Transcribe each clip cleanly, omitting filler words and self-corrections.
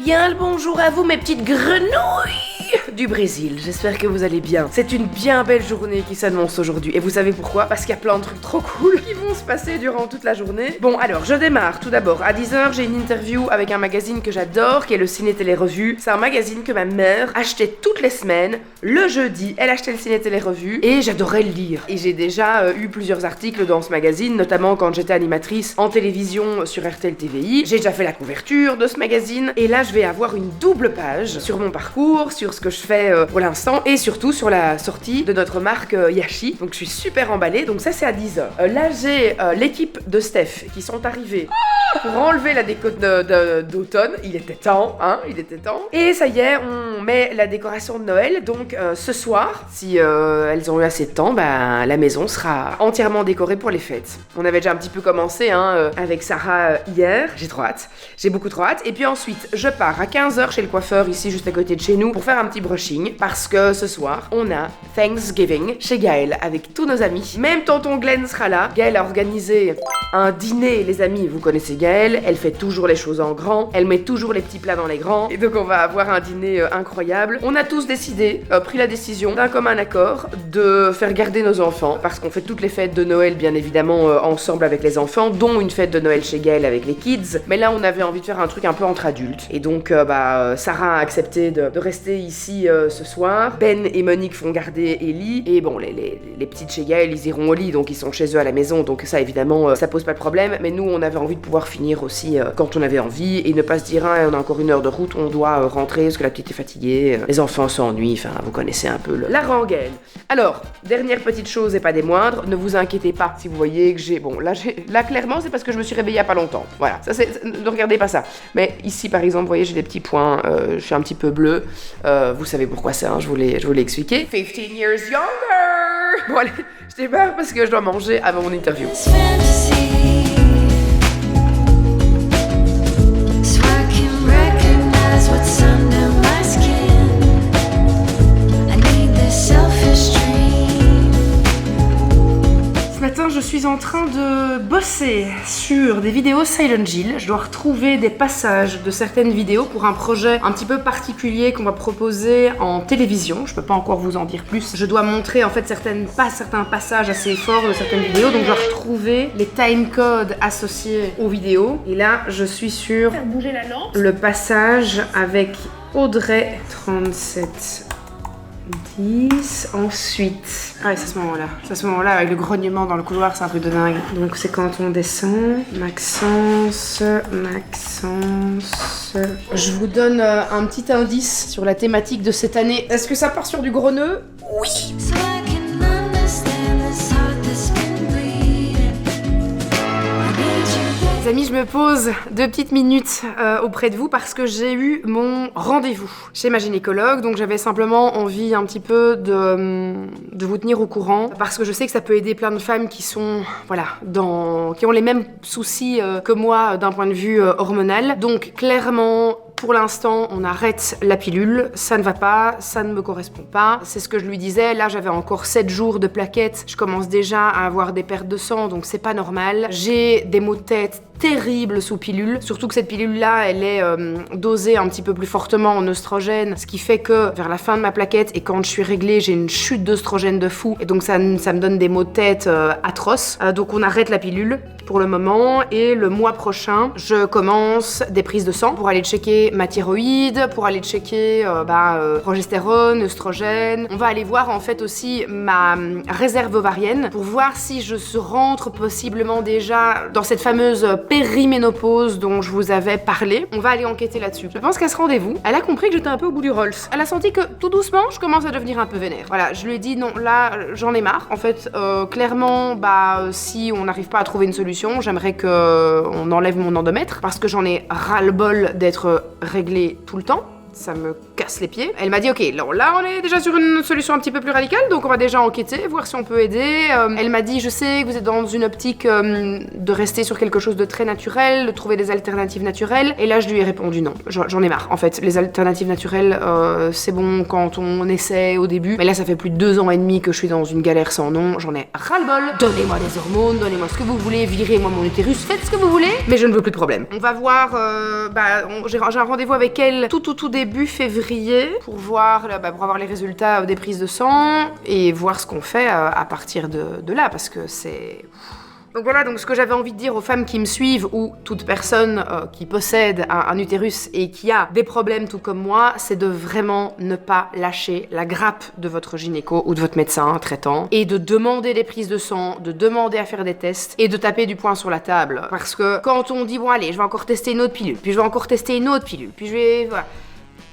Bien le bonjour à vous mes petites grenouilles du Brésil, j'espère que vous allez bien. C'est une bien belle journée qui s'annonce aujourd'hui et vous savez pourquoi? Parce qu'il y a plein de trucs trop cool qui vont se passer durant toute la journée. Bon alors je démarre tout d'abord à 10h, j'ai une interview avec un magazine que j'adore qui est le Ciné Télé Revue. C'est un magazine que ma mère achetait toutes les semaines. Le jeudi, elle achetait le Ciné Télé Revue et j'adorais le lire. Et j'ai déjà eu plusieurs articles dans ce magazine, notamment quand j'étais animatrice en télévision sur RTL TVI. J'ai déjà fait la couverture de ce magazine et là je vais avoir une double page sur mon parcours, sur ce que je fais pour l'instant et surtout sur la sortie de notre marque Yashi. Donc je suis super emballée, donc ça c'est à 10h. Là j'ai l'équipe de Steph qui sont arrivés pour enlever la déco d'automne. Il était temps, hein, il était temps. Et ça y est, on met la décoration de Noël. Donc ce soir, si elles ont eu assez de temps, bah, la maison sera entièrement décorée pour les fêtes. On avait déjà un petit peu commencé avec Sarah hier. J'ai trop hâte, j'ai beaucoup trop hâte. Et puis ensuite, je pars à 15h chez le coiffeur ici juste à côté de chez nous pour faire un petit brushing parce que ce soir, on a Thanksgiving chez Gaël avec tous nos amis. Même tonton Glenn sera là. Gaël a organisé un dîner, les amis. Vous connaissez Gaël, elle fait toujours les choses en grand, elle met toujours les petits plats dans les grands. Et donc on va avoir un dîner incroyable. On a tous décidé, pris la décision d'un commun accord de faire garder nos enfants parce qu'on fait toutes les fêtes de Noël bien évidemment ensemble avec les enfants, dont une fête de Noël chez Gaël avec les kids. Mais là on avait envie de faire un truc un peu entre adultes. Et donc Sarah a accepté de rester ici ce soir. Ben et Monique font garder Ellie. Et bon, les petites chez Gaël, ils iront au lit, donc ils sont chez eux à la maison. Donc ça évidemment, ça pose pas de problème. Mais nous, on avait envie de pouvoir finir aussi quand on avait envie et ne pas se dire, on a encore une heure de route, on doit rentrer parce que la petite est fatiguée. Les enfants s'ennuient, enfin, vous connaissez un peu la rengaine. Alors, dernière petite chose et pas des moindres, ne vous inquiétez pas si vous voyez que j'ai... Bon, là clairement, c'est parce que je me suis réveillée il y a pas longtemps. Voilà, ça c'est... Ne regardez pas ça. Mais ici, par exemple, vous voyez, j'ai des petits points, je suis un petit peu bleue. Vous savez pourquoi c'est, je vous l'ai expliqué. 15 years younger. Bon allez, je démarre parce que je dois manger avant mon interview. Je suis en train de bosser sur des vidéos Silent Hill. Je dois retrouver des passages de certaines vidéos pour un projet un petit peu particulier qu'on va proposer en télévision. Je peux pas encore vous en dire plus. Je dois montrer en fait certains passages assez forts de certaines vidéos. Donc je dois retrouver les timecodes associés aux vidéos. Et là, je suis sur faire bouger la lampe. Le passage avec Audrey 37. 10, ensuite... Ah ouais, c'est à ce moment-là, avec le grognement dans le couloir, c'est un truc de dingue. Donc c'est quand on descend, Maxence... Je vous donne un petit indice sur la thématique de cette année. Est-ce que ça part sur du gros nœud? Oui. Les amis, je me pose 2 petites minutes auprès de vous parce que j'ai eu mon rendez-vous chez ma gynécologue, donc j'avais simplement envie un petit peu de vous tenir au courant parce que je sais que ça peut aider plein de femmes qui sont, qui ont les mêmes soucis que moi d'un point de vue hormonal. Donc clairement, pour l'instant, on arrête la pilule, ça ne va pas, ça ne me correspond pas. C'est ce que je lui disais, là j'avais encore 7 jours de plaquettes, je commence déjà à avoir des pertes de sang, donc c'est pas normal. J'ai des maux de tête terribles sous pilule, surtout que cette pilule-là, elle est dosée un petit peu plus fortement en oestrogène, ce qui fait que vers la fin de ma plaquette et quand je suis réglée, j'ai une chute d'oestrogène de fou, et donc ça me donne des maux de tête atroces. Donc on arrête la pilule pour le moment, et le mois prochain, je commence des prises de sang pour aller checker ma thyroïde, pour aller checker progestérone, œstrogène. On va aller voir en fait aussi ma réserve ovarienne pour voir si je rentre possiblement déjà dans cette fameuse périménopause dont je vous avais parlé. On va aller enquêter là-dessus. Je pense qu'à ce rendez-vous, elle a compris que j'étais un peu au bout du Rolls. Elle a senti que tout doucement, je commence à devenir un peu vénère. Voilà, je lui ai dit non, là, j'en ai marre. En fait, clairement, si on n'arrive pas à trouver une solution, j'aimerais qu'on enlève mon endomètre parce que j'en ai ras-le-bol d'être réglée tout le temps. ça me casse les pieds. Elle m'a dit, ok, là on est déjà sur une solution un petit peu plus radicale, donc on va déjà enquêter, voir si on peut aider. Elle m'a dit, je sais que vous êtes dans une optique de rester sur quelque chose de très naturel, de trouver des alternatives naturelles. Et là, je lui ai répondu non. J'en ai marre, en fait. Les alternatives naturelles, c'est bon quand on essaie au début. Mais là, ça fait plus de 2 ans et demi que je suis dans une galère sans nom. J'en ai ras-le-bol. Donnez-moi des hormones, donnez-moi ce que vous voulez, virez-moi mon utérus, faites ce que vous voulez. Mais je ne veux plus de problème. On va voir, j'ai un rendez-vous avec elle tout début février pour voir les résultats des prises de sang et voir ce qu'on fait à partir de là, parce que c'est... Donc voilà, donc ce que j'avais envie de dire aux femmes qui me suivent ou toute personne qui possède un utérus et qui a des problèmes tout comme moi, c'est de vraiment ne pas lâcher la grappe de votre gynéco ou de votre médecin traitant et de demander des prises de sang, de demander à faire des tests et de taper du poing sur la table. Parce que quand on dit, bon allez, je vais encore tester une autre pilule, puis je vais encore tester une autre pilule, puis je vais... Voilà.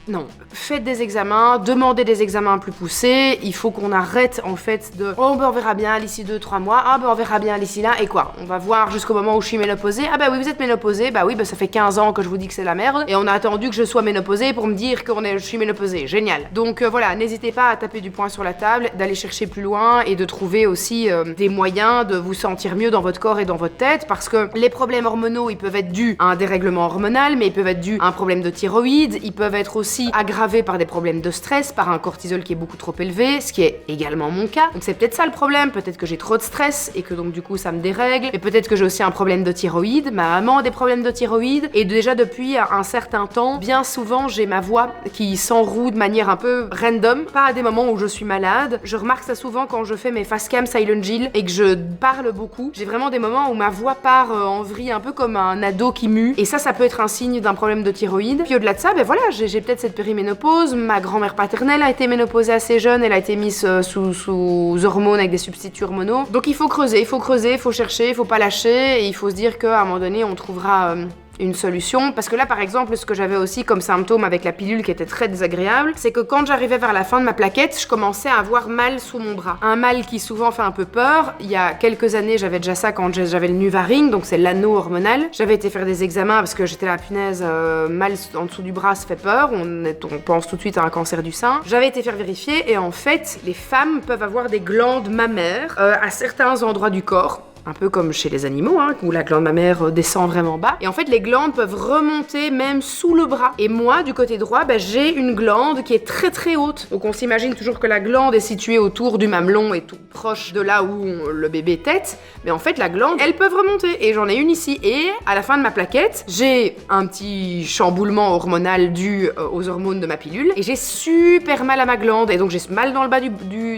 Non, faites des examens, demandez des examens plus poussés, il faut qu'on arrête en fait de « Oh on verra bien d'ici 2-3 mois, on verra bien d'ici là, et quoi? On va voir jusqu'au moment où je suis ménopausée, ah bah oui vous êtes ménopausée, bah oui ça fait 15 ans que je vous dis que c'est la merde, et on a attendu que je sois ménopausée pour me dire que je suis ménopausée, génial. » Donc voilà, n'hésitez pas à taper du poing sur la table, d'aller chercher plus loin et de trouver aussi des moyens de vous sentir mieux dans votre corps et dans votre tête, parce que les problèmes hormonaux, ils peuvent être dus à un dérèglement hormonal, mais ils peuvent être dus à un problème de thyroïde, ils peuvent être aussi aggravé par des problèmes de stress, par un cortisol qui est beaucoup trop élevé, ce qui est également mon cas. Donc c'est peut-être ça le problème, peut-être que j'ai trop de stress et que donc du coup ça me dérègle, et peut-être que j'ai aussi un problème de thyroïde, ma maman a des problèmes de thyroïde, et déjà depuis un certain temps, bien souvent j'ai ma voix qui s'enroue de manière un peu random, pas à des moments où je suis malade. Je remarque ça souvent quand je fais mes facecam Silent Jill et que je parle beaucoup. J'ai vraiment des moments où ma voix part en vrille un peu comme un ado qui mue, et ça peut être un signe d'un problème de thyroïde. Puis au-delà de ça, voilà, j'ai peut-être cette périménopause, ma grand-mère paternelle a été ménopausée assez jeune, elle a été mise sous hormones avec des substituts hormonaux. Donc il faut creuser, il faut chercher, il faut pas lâcher, et il faut se dire qu'à un moment donné on trouvera une solution. Parce que là par exemple, ce que j'avais aussi comme symptôme avec la pilule qui était très désagréable, c'est que quand j'arrivais vers la fin de ma plaquette, je commençais à avoir mal sous mon bras. Un mal qui souvent fait un peu peur. Il y a quelques années, j'avais déjà ça quand j'avais le Nuvaring, donc c'est l'anneau hormonal. J'avais été faire des examens parce que j'étais la punaise, mal en dessous du bras, ça fait peur, on pense tout de suite à un cancer du sein. J'avais été faire vérifier et en fait, les femmes peuvent avoir des glandes mammaires à certains endroits du corps. Un peu comme chez les animaux, où la glande mammaire descend vraiment bas. Et en fait, les glandes peuvent remonter même sous le bras. Et moi, du côté droit, j'ai une glande qui est très très haute. Donc on s'imagine toujours que la glande est située autour du mamelon et tout proche de là où le bébé tète. Mais en fait, la glande, elles peuvent remonter. Et j'en ai une ici. Et à la fin de ma plaquette, j'ai un petit chamboulement hormonal dû aux hormones de ma pilule. Et j'ai super mal à ma glande. Et donc j'ai mal dans le bas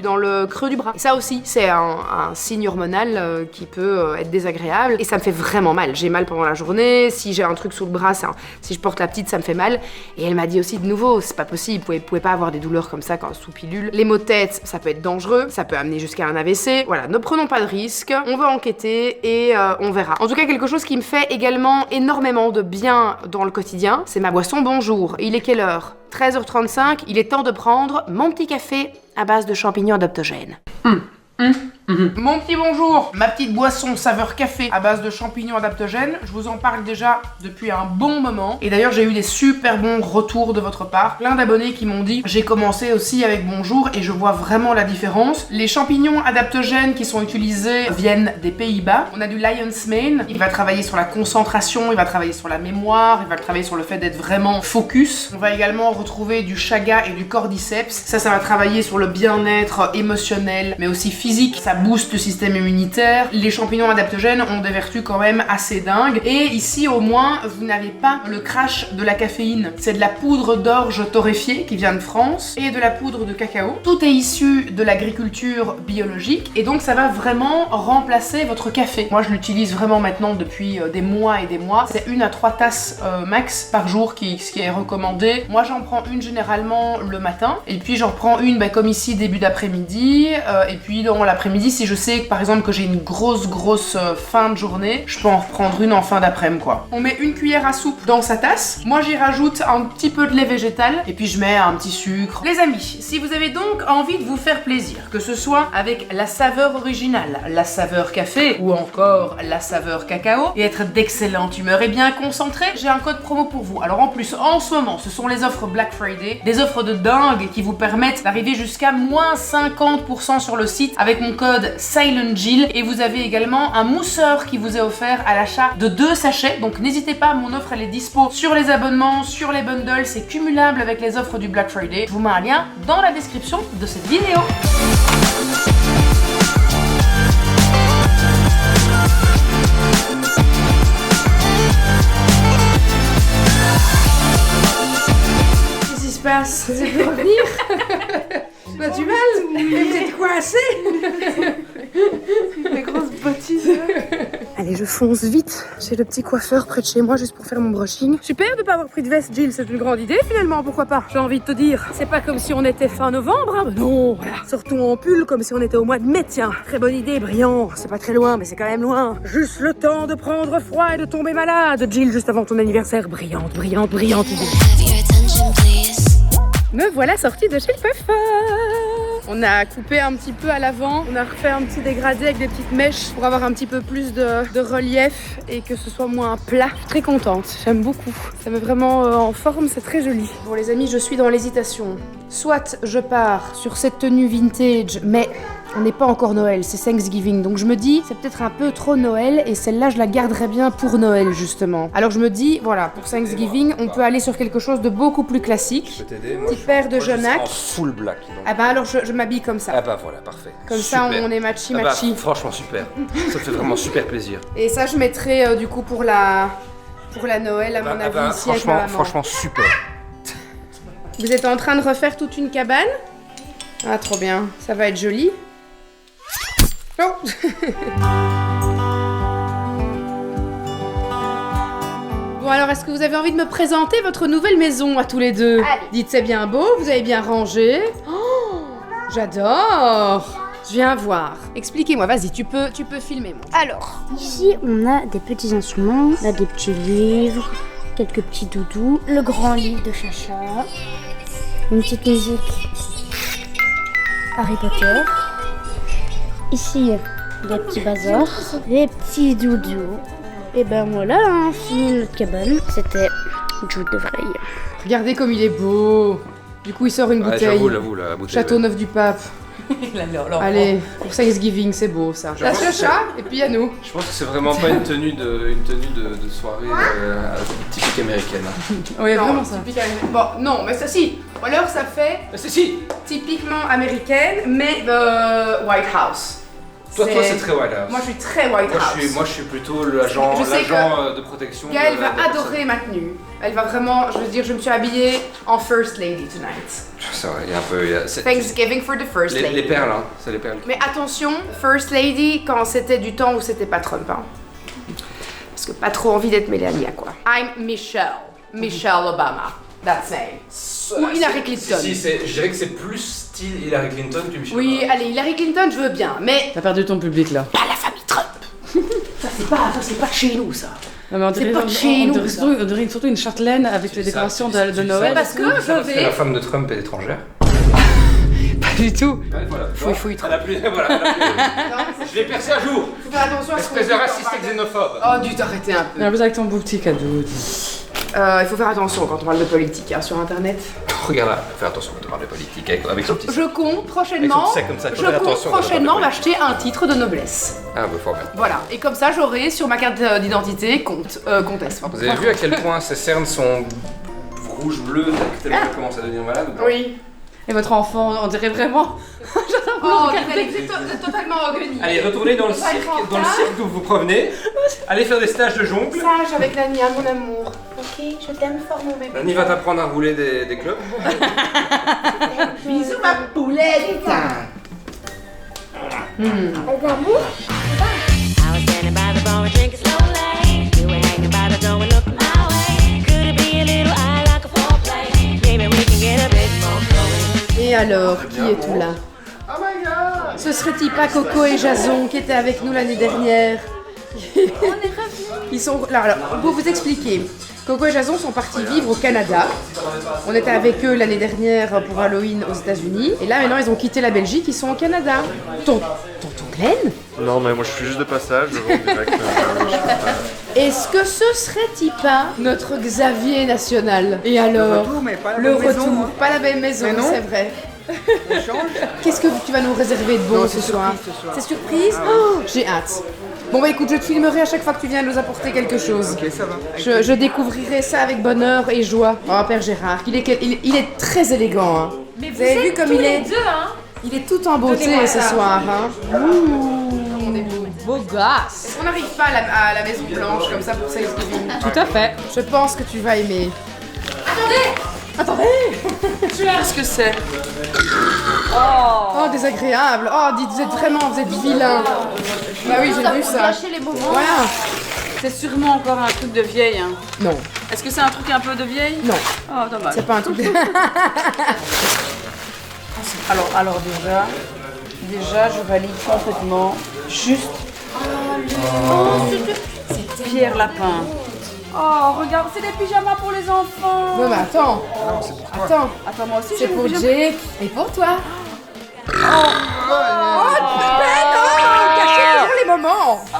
dans le creux du bras. Et ça aussi, c'est un signe hormonal qui peut être désagréable et ça me fait vraiment mal. J'ai mal pendant la journée, si j'ai un truc sous le bras, si je porte la petite, ça me fait mal. Et elle m'a dit aussi de nouveau, c'est pas possible, vous pouvez pas avoir des douleurs comme ça quand sous pilule. Les maux de tête, ça peut être dangereux, ça peut amener jusqu'à un AVC. Voilà, ne prenons pas de risques, on va enquêter et on verra. En tout cas, quelque chose qui me fait également énormément de bien dans le quotidien, c'est ma boisson Bonjour. Il est quelle heure ? 13h35, il est temps de prendre mon petit café à base de champignons adaptogènes. Mon petit bonjour, ma petite boisson saveur café à base de champignons adaptogènes. Je vous en parle déjà depuis un bon moment. Et d'ailleurs, j'ai eu des super bons retours de votre part. Plein d'abonnés qui m'ont dit, j'ai commencé aussi avec Bonjour et je vois vraiment la différence. Les champignons adaptogènes qui sont utilisés viennent des Pays-Bas. On a du Lion's Mane. Il va travailler sur la concentration, il va travailler sur la mémoire, il va travailler sur le fait d'être vraiment focus. On va également retrouver du chaga et du cordyceps. Ça va travailler sur le bien-être émotionnel, mais aussi physique. Ça booste le système immunitaire. Les champignons adaptogènes ont des vertus quand même assez dingues. Et ici, au moins, vous n'avez pas le crash de la caféine. C'est de la poudre d'orge torréfiée qui vient de France et de la poudre de cacao. Tout est issu de l'agriculture biologique et donc ça va vraiment remplacer votre café. Moi, je l'utilise vraiment maintenant depuis des mois et des mois. C'est 1 à 3 tasses max par jour ce qui est recommandé. Moi, j'en prends une généralement le matin et puis j'en prends une comme ici début d'après-midi et puis dans l'après-midi l'après-midi, si je sais par exemple que j'ai une grosse fin de journée, je peux en reprendre une en fin d'après-midi quoi. On met une cuillère à soupe dans sa tasse. Moi j'y rajoute un petit peu de lait végétal et puis je mets un petit sucre. Les amis, si vous avez donc envie de vous faire plaisir, que ce soit avec la saveur originale, la saveur café ou encore la saveur cacao et être d'excellente humeur et bien concentré, j'ai un code promo pour vous. Alors en plus, en ce moment, ce sont les offres Black Friday, des offres de dingue qui vous permettent d'arriver jusqu'à moins 50% sur le site avec mon code SilentJill et vous avez également un mousseur qui vous est offert à l'achat de 2 sachets. Donc n'hésitez pas, mon offre elle est dispo sur les abonnements, sur les bundles, c'est cumulable avec les offres du Black Friday. Je vous mets un lien dans la description de cette vidéo. Qu'est-ce qui se passe? Vous êtes revenir? Bah du mal? Mais vous êtes coincés? Les grosses bêtises. Allez, je fonce vite chez le petit coiffeur près de chez moi juste pour faire mon brushing. Super de pas avoir pris de veste, Jill, c'est une grande idée finalement, pourquoi pas? J'ai envie de te dire, c'est pas comme si on était fin novembre, hein. Non, voilà. Sortons en pull comme si on était au mois de mai, tiens. Très bonne idée, brillant. C'est pas très loin, mais c'est quand même loin. Juste le temps de prendre froid et de tomber malade, Jill, juste avant ton anniversaire. Brillante, brillante, brillante idée. Me voilà sortie de chez le coiffeur. On a coupé un petit peu à l'avant, on a refait un petit dégradé avec des petites mèches pour avoir un petit peu plus de relief et que ce soit moins plat. Je suis très contente, j'aime beaucoup. Ça met vraiment en forme, c'est très joli. Bon les amis, je suis dans l'hésitation. Soit je pars sur cette tenue vintage, mais on n'est pas encore Noël, c'est Thanksgiving. Donc je me dis, c'est peut-être un peu trop Noël et celle-là, je la garderais bien pour Noël, justement. Alors je me dis, voilà, pour Thanksgiving, on peut aller sur quelque chose de beaucoup plus classique. Je peux t'aider. Petite paire de Genac. En full black. Donc. Ah bah alors je m'habille comme ça. Ah bah voilà, parfait. Comme super. ça, on est matchy. Ah bah, franchement, super. Ça me fait vraiment super plaisir. Et ça, je mettrai du coup pour la Noël, à mon avis, ici avec ma maman. Franchement, super. Vous êtes en train de refaire toute une cabane? Ah, trop bien. Ça va être joli. Oh. Bon alors, est-ce que vous avez envie de me présenter votre nouvelle maison à tous les deux? Allez. Dites, c'est bien beau, vous avez bien rangé. Oh, j'adore. Je viens voir. Expliquez-moi, vas-y, tu peux filmer moi. Alors, ici on a des petits instruments, on a des petits livres, quelques petits doudous, le grand lit de Chacha, une petite musique Harry Potter. Ici, des petits bazars, des petits doudous. Et ben voilà, on a fini notre cabane. C'était Jude de Vrij. Regardez comme il est beau. Du coup, il sort une bouteille. J'avoue, la bouteille. Châteauneuf du Pape. Allez, pour Thanksgiving, c'est beau ça. La Chacha et puis à nous. Je pense que c'est vraiment pas une tenue de soirée typique américaine. Oui, vraiment ça. Typique américaine. Bon, non, mais ça si. Ou alors ça fait typiquement américaine, mais White House. Toi, c'est très White House. Moi, je suis très White House. Moi, je suis plutôt l'agent de protection. Gaëlle va adorer ma tenue. Elle va vraiment, je veux dire, je me suis habillée en First Lady tonight. C'est vrai, il y a un peu... Thanksgiving for the First Lady. Les perles, hein, c'est les perles. Mais attention, First Lady quand c'était du temps où c'était pas Trump, hein. Parce que pas trop envie d'être Melania, quoi. I'm Michelle. Michelle Obama. That's name. Ou Hillary Clinton. Je dirais que c'est plus style Hillary Clinton que Michelle Oui, Obama. allez, Hillary Clinton, je veux bien, mais... T'as perdu ton public là. Pas la famille Trump. Ça, c'est pas chez nous, ça. Non, mais on dirait, C'est pas de chez nous, ça. on dirait surtout une châtelaine avec les décorations de Noël. Parce que je Parce que vais... la femme de Trump est étrangère. Pas du tout. Ouais, voilà. Fouille, Elle a plus... Voilà. Je l'ai percé un jour. Faut faire attention à ce qu'on Espèce de dit raciste quand on et parle de- xénophobe. Oh, dû t'arrêter un peu. Mais en plus avec ton beau petit cadeau. Il faut faire attention quand on parle de politique hein, sur internet. Regarde là, fais attention quand on parle de politique avec son petit sac. Je compte prochainement, Avec son petit sac comme ça, faut faire attention quand on parle de politique. m'acheter un titre de noblesse. Ah bah fort bien. Voilà, et comme ça j'aurai sur ma carte d'identité comtesse. Enfin, Vous avez vu à quel point ces cernes sont rouge-bleu tellement qu'elle commence à devenir malade ou pas? Oui. Et votre enfant, on dirait vraiment. Oh, c'est totalement ogoni. Allez, retournez dans le On va être cirque, en retard. d'où vous provenez. Allez faire des stages de jongle. Sage avec Nania, mon amour. Ok, je t'aime fort mon bébé. Nani va t'apprendre à rouler des clubs. Bisous ma poulette. D'amour. I was standing by the bar and drinking slowly. You were hanging by the door and looking my way. Could it be a little eye like a foreplay? Maybe we can get a bit more going. Et alors, qui est tout là? Oh my god! Ce serait-il pas Coco et Jason qui étaient avec nous l'année dernière? Ils sont... Alors, pour vous expliquer, Coco et Jason sont partis vivre au Canada. On était avec eux l'année dernière pour Halloween aux États-Unis. Et là, maintenant, ils ont quitté la Belgique, ils sont au Canada. Tonton Glenn? Non, mais moi je suis juste de passage, je rentre direct. Est-ce que ce serait-il pas notre Xavier national? Et alors? Le retour, pas la même maison, c'est vrai. Qu'est-ce que tu vas nous réserver de bon ce soir? C'est surprise? Oh, j'ai hâte. Bon bah écoute, je te filmerai à chaque fois que tu viens nous apporter quelque chose. Ok, ça va. Je découvrirai ça avec bonheur et joie. Oh, Père Gérard, il est très élégant. Hein. Mais vous avez vu comme il est deux, hein? Il est tout en beauté ce soir. Hein. Beau gosse. Est-ce qu'on n'arrive pas à la Maison Blanche comme ça pour Thanksgiving? Tout à fait. Je pense que tu vas aimer. Attendez. Qu'est-ce que c'est? Oh, désagréable. Oh, dites, vous êtes vilain. Bah oui, j'ai vu ça. Les moments. Voilà. C'est sûrement encore un truc de vieille. Hein. Non, Est-ce que c'est un truc un peu de vieille? non, Oh, dommage. c'est pas un truc de... Alors déjà, je valide complètement juste Pierre Lapin. Oh, regarde, c'est des pyjamas pour les enfants. Non mais attends. Attends, Attends, moi aussi c'est j'ai des pour pyjamas. Jake et pour toi. Cachez toujours les moments. Oh,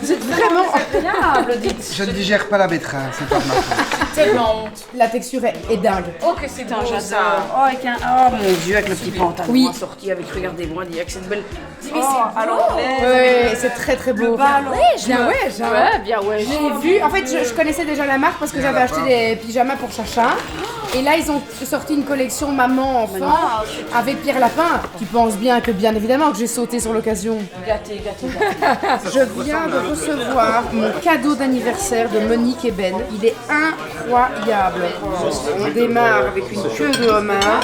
Vous êtes vraiment... agréable, dites. Je ne digère pas la betterave, c'est pas de ma faute. Tellement honte. La texture est dingue. Oh, que c'est un j'adore. Oh, avec un... Oh, mon Dieu, avec le petit pantalon Oui. sorti avec, regardez-moi, direct, c'est une belle... Mais c'est alors, Ouais, c'est très très beau. ballon. Bien ouais, Ouais, bien ouais. J'ai vu, en fait je connaissais déjà la marque parce que j'avais acheté des pyjamas pour Chacha. Et là ils ont sorti une collection maman-enfant avec Pierre Lapin. Tu penses bien évidemment que j'ai sauté sur l'occasion. Gâté. Je viens de recevoir mon cadeau d'anniversaire de Monique et Ben. Il est incroyable. On démarre avec une queue de homard,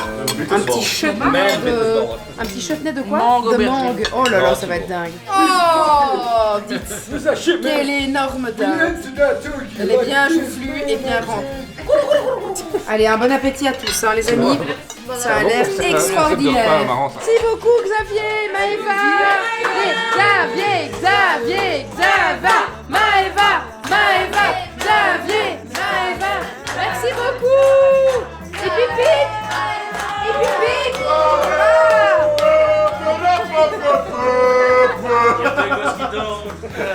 un petit chutney de... Un petit chutney de quoi? Mangue De aubergine. mangue. Oh là là, ça va être dingue. Oh, dites. Quelle énorme dingue. Elle est bien joufflue et bien remplie. Allez, un bon appétit à tous, hein, les amis. Ça a l'air extraordinaire. Merci beaucoup, Xavier, Maëva. Xavier, Maëva, Xavier, Maëva. Merci beaucoup. Et pipi.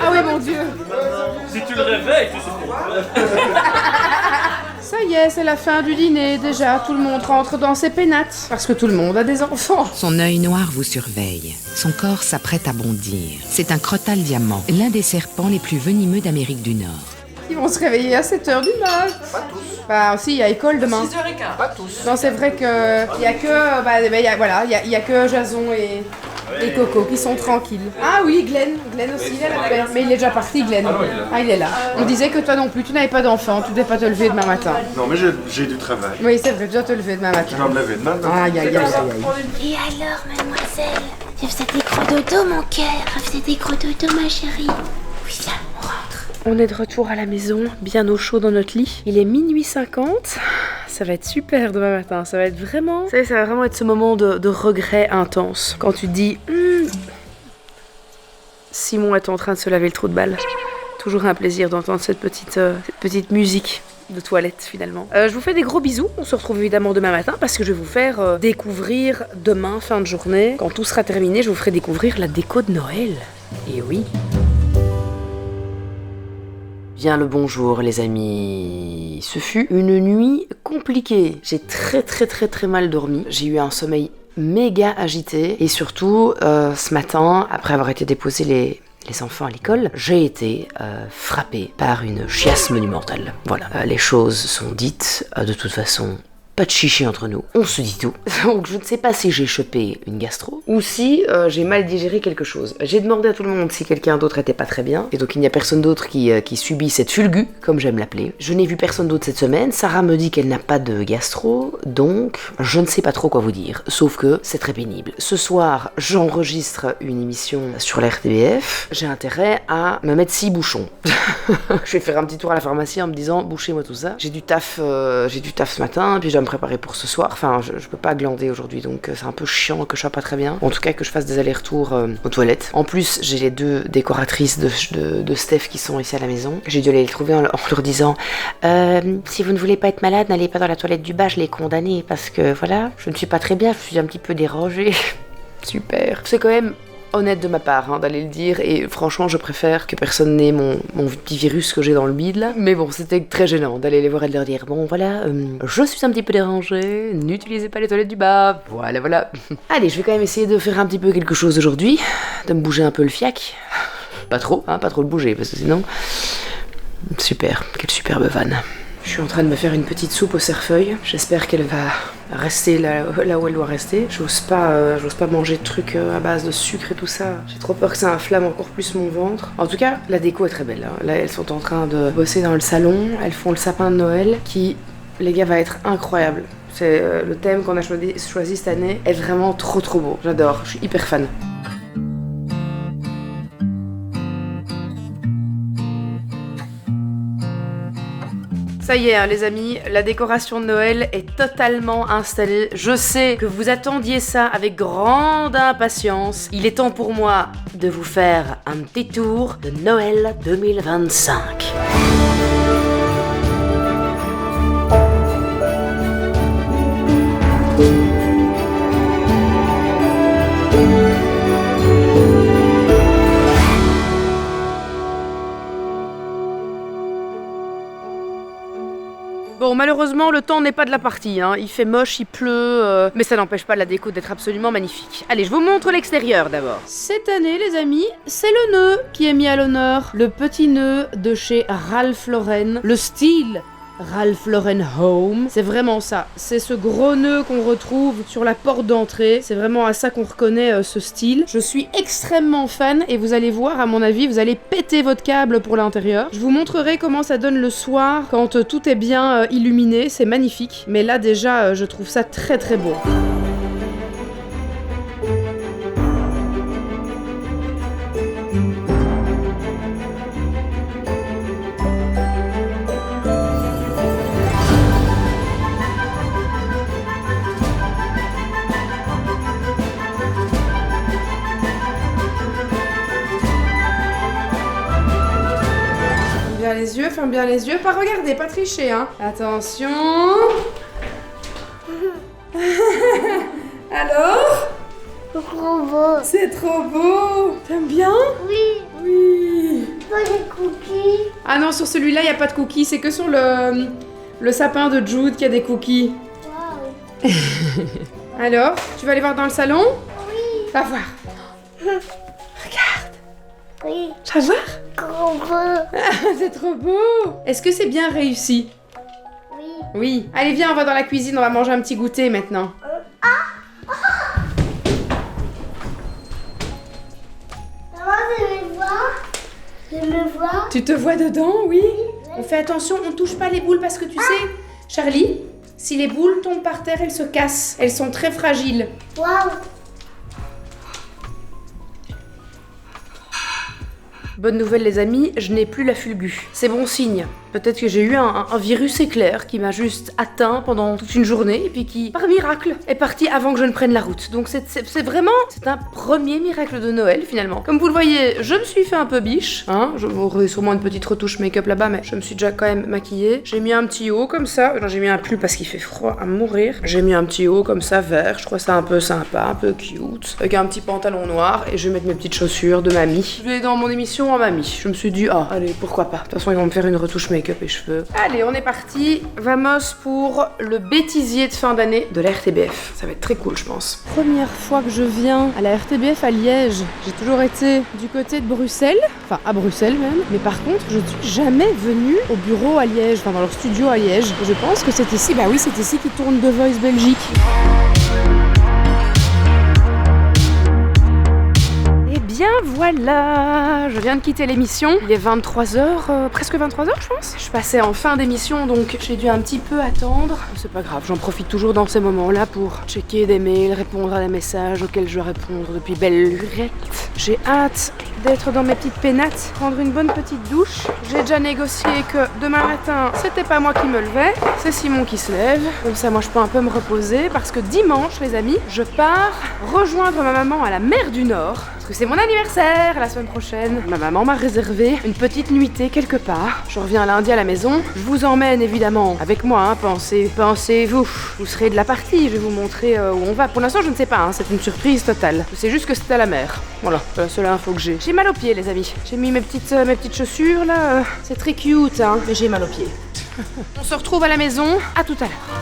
Ah oui, mon Dieu. Si tu le réveilles, tu sais. Ça y est, c'est la fin du dîner déjà. Tout le monde rentre dans ses pénates. Parce que tout le monde a des enfants. Son œil noir vous surveille. Son corps s'apprête à bondir. C'est un crotale diamant, l'un des serpents les plus venimeux d'Amérique du Nord. Ils vont se réveiller à 7h du mat. Pas tous. Bah si, il y a école demain. 6h15. Pas tous. Non, c'est vrai que il y a que il y a que Jason et Coco qui sont tranquilles. Ah oui, Glenn aussi, il a la paix. Mais il est déjà parti, Glenn. Ah, il est là. On disait que toi non plus, tu n'avais pas d'enfant, tu ne devais pas te lever demain matin. Non, mais j'ai du travail. Oui, c'est vrai, tu dois te lever demain Je matin. vais me lever demain. Aïe, aïe, aïe, aïe. Et alors, mademoiselle? Je faisais des gros dodo, mon cœur. Je faisais des gros dodo, ma chérie. Oui, viens, on rentre. On est de retour à la maison, bien au chaud dans notre lit. Il est minuit 50. Ça va être super demain matin. Ça va être vraiment... Ça va vraiment être ce moment de regret intense. Quand tu te dis... Simon est en train de se laver le trou de balle. Toujours un plaisir d'entendre cette petite musique de toilette finalement. Je vous fais des gros bisous. On se retrouve évidemment demain matin parce que je vais vous faire découvrir demain, fin de journée. Quand tout sera terminé, je vous ferai découvrir la déco de Noël. Et oui. Bien le bonjour les amis. Ce fut une nuit compliquée. J'ai très mal dormi. J'ai eu un sommeil méga agité et surtout ce matin, après avoir été déposer les enfants à l'école, j'ai été frappée par une chiasse monumentale. Voilà, les choses sont dites. De toute façon, pas de chichi entre nous, on se dit tout. Donc je ne sais pas si j'ai chopé une gastro ou si j'ai mal digéré quelque chose. J'ai demandé à tout le monde si quelqu'un d'autre était pas très bien, et donc il n'y a personne d'autre qui subit cette fulgu, comme j'aime l'appeler. Je n'ai vu personne d'autre cette semaine. Sarah me dit qu'elle n'a pas de gastro, donc je ne sais pas trop quoi vous dire, sauf que c'est très pénible. Ce soir, j'enregistre une émission sur la RTBF. J'ai intérêt à me mettre 6 bouchons. Je vais faire un petit tour à la pharmacie en me disant, bouchez-moi tout ça. J'ai du taf ce matin, puis je dois me préparer pour ce soir. Enfin, je peux pas glander aujourd'hui, donc c'est un peu chiant que je sois pas très bien. En tout cas, que je fasse des allers-retours aux toilettes. En plus, j'ai les 2 décoratrices de Steph qui sont ici à la maison. J'ai dû aller les trouver en leur disant si vous ne voulez pas être malade, n'allez pas dans la toilette du bas, je l'ai condamné parce que voilà, je ne suis pas très bien, je suis un petit peu dérangée. Super. C'est quand même honnête de ma part d'aller le dire, et franchement je préfère que personne n'ait mon petit virus que j'ai dans le bide là. Mais bon, c'était très gênant d'aller les voir et de leur dire bon voilà, je suis un petit peu dérangée, n'utilisez pas les toilettes du bas, voilà. Allez, je vais quand même essayer de faire un petit peu quelque chose aujourd'hui, de me bouger un peu le fiac. Pas trop le bouger parce que sinon... Super, quelle superbe vanne. Je suis en train de me faire une petite soupe au cerfeuil. J'espère qu'elle va rester là où elle doit rester. J'ose pas manger de trucs à base de sucre et tout ça. J'ai trop peur que ça inflamme encore plus mon ventre. En tout cas, la déco est très belle. Là, elles sont en train de bosser dans le salon. Elles font le sapin de Noël qui, les gars, va être incroyable. C'est le thème qu'on a choisi cette année est vraiment trop beau. J'adore, je suis hyper fan. Ça y est, les amis, la décoration de Noël est totalement installée. Je sais que vous attendiez ça avec grande impatience. Il est temps pour moi de vous faire un petit tour de Noël 2025. Bon, malheureusement, le temps n'est pas de la partie, Il fait moche, il pleut, mais ça n'empêche pas la déco d'être absolument magnifique. Allez, je vous montre l'extérieur d'abord. Cette année, les amis, c'est le nœud qui est mis à l'honneur. Le petit nœud de chez Ralph Lauren. Le style Ralph Lauren Home. C'est vraiment ça. C'est ce gros nœud qu'on retrouve sur la porte d'entrée. C'est vraiment à ça qu'on reconnaît ce style. Je suis extrêmement fan et vous allez voir, à mon avis, vous allez péter votre câble pour l'intérieur. Je vous montrerai comment ça donne le soir quand tout est bien illuminé. C'est magnifique. Mais là, déjà, je trouve ça très beau. Ferme bien les yeux, pas regarder, pas tricher, Attention. Alors? Trop beau. C'est trop beau. T'aimes bien? Oui. Oui. Pas des cookies. Ah non, sur celui-là, il n'y a pas de cookies, c'est que sur le sapin de Jude qu'il y a des cookies. Wow. Alors, tu vas aller voir dans le salon? Oui. Va voir. Regarde. Oui. Tu vas voir? Trop beau. C'est trop beau. Est-ce que c'est bien réussi? Oui. Oui. Allez, viens, on va dans la cuisine, on va manger un petit goûter maintenant. Maman, je me vois. Tu te vois dedans, oui? On fait attention, on touche pas les boules parce que tu sais, Charlie, si les boules tombent par terre, elles se cassent. Elles sont très fragiles. Waouh. Bonne nouvelle les amis, je n'ai plus la fulgu. C'est bon signe. Peut-être que j'ai eu un virus éclair qui m'a juste atteint pendant toute une journée et puis qui, par miracle, est parti avant que je ne prenne la route. Donc c'est un premier miracle de Noël finalement. Comme vous le voyez, je me suis fait un peu biche. Je vous aurai sûrement une petite retouche make-up là-bas, mais je me suis déjà quand même maquillée. J'ai mis un petit haut comme ça. Non, j'ai mis un pull parce qu'il fait froid à mourir. J'ai mis un petit haut comme ça vert. Je trouve ça un peu sympa, un peu cute. Avec un petit pantalon noir et je vais mettre mes petites chaussures de mamie. Je vais dans mon émission en mamie. Je me suis dit, allez, pourquoi pas. De toute façon, ils vont me faire une retouche make-up et cheveux. Allez, on est parti. Vamos pour le bêtisier de fin d'année de la RTBF. Ça va être très cool, je pense. Première fois que je viens à la RTBF à Liège. J'ai toujours été du côté de Bruxelles. Enfin, à Bruxelles même. Mais par contre, je ne suis jamais venue au bureau à Liège. Enfin, dans leur studio à Liège. Et je pense que c'est ici. Bah oui, c'est ici qu'ils tournent The Voice Belgique. Eh bien, voilà, je viens de quitter l'émission. Il est 23h, presque 23h je pense. Je passais en fin d'émission donc j'ai dû un petit peu attendre. C'est pas grave, j'en profite toujours dans ces moments-là pour checker des mails, répondre à des messages auxquels je dois répondre depuis belle lurette. J'ai hâte d'être dans mes petites pénates, prendre une bonne petite douche. J'ai déjà négocié que demain matin, c'était pas moi qui me levais, c'est Simon qui se lève. Comme ça, moi, je peux un peu me reposer parce que dimanche, les amis, je pars rejoindre ma maman à la mer du Nord. Parce que c'est mon anniversaire la semaine prochaine. Ma maman m'a réservé une petite nuitée quelque part. Je reviens lundi à la maison. Je vous emmène évidemment avec moi, hein, pensez-vous. Vous serez de la partie, je vais vous montrer où on va. Pour l'instant, je ne sais pas, hein, c'est une surprise totale. Je sais juste que c'est à la mer. Voilà, c'est la seule info que j'ai. J'ai mal aux pieds, les amis. J'ai mis mes petites chaussures là. C'est très cute, hein, mais j'ai mal aux pieds. On se retrouve à la maison. À tout à l'heure.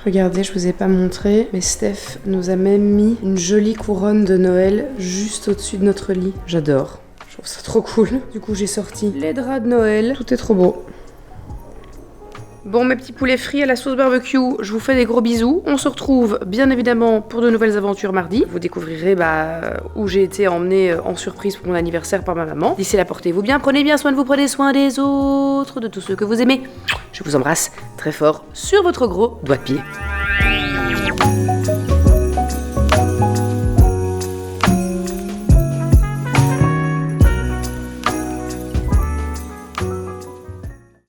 Regardez, je vous ai pas montré, mais Steph nous a même mis une jolie couronne de Noël juste au-dessus de notre lit. J'adore. Je trouve ça trop cool. Du coup, j'ai sorti les draps de Noël. Tout est trop beau. Bon, mes petits poulets frits à la sauce barbecue, je vous fais des gros bisous. On se retrouve bien évidemment pour de nouvelles aventures mardi. Vous découvrirez où j'ai été emmenée en surprise pour mon anniversaire par ma maman. D'ici là, portez-vous bien, prenez bien soin de vous, prenez soin des autres, de tous ceux que vous aimez. Je vous embrasse très fort sur votre gros doigt de pied.